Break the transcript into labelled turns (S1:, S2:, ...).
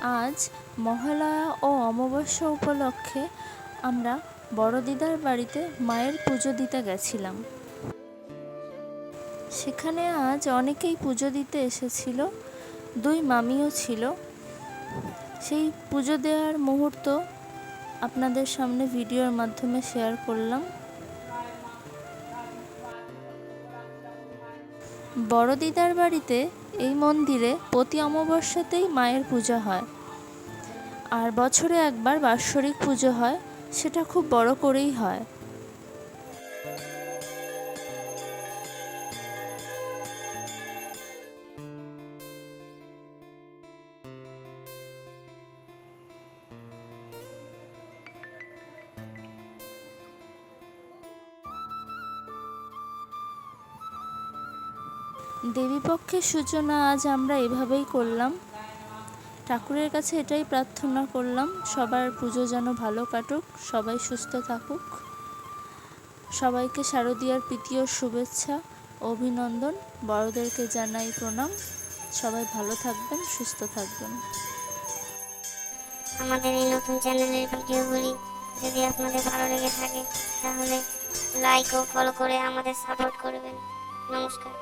S1: আজ মহালয়া ও অমাবস্যা উপলক্ষে আমরা বড় দিদার বাড়িতে মায়ের পুজো দিতে গেছিলাম। সেখানে আজ অনেকেই পুজো দিতে এসেছিল, দুই মামিও ছিল। সেই পুজো দেওয়ার মুহূর্ত আপনাদের সামনে ভিডিওর মাধ্যমে শেয়ার করলাম। বড় দিদার বাড়িতে এই মন্দিরে প্রতি অমাবস্যাতেই মায়ের পূজা হয়, আর বছরে একবার বাৎসরিক পুজো হয়, সেটা খুব বড় করেই হয়। দেবীপক্ষের সূচনা আজ আমরা এভাবেই করলাম। ঠাকুরের কাছে এটাই প্রার্থনা করলাম, সবার পুজো যেন ভালো কাটুক, সবাই সুস্থ থাকুক। সবাইকে শারদীয়ার প্রীতি ও শুভেচ্ছা, অভিনন্দন। বড়দেরকে জানাই প্রণাম। সবাই ভালো থাকবেন, সুস্থ থাকবেন।
S2: আমাদের এই নতুন চ্যানেলের ভিডিওগুলি যদি আপনাদের ভালো লেগে থাকে তাহলে লাইক ও ফলো করে আমাদের সাপোর্ট করবেন। নমস্কার।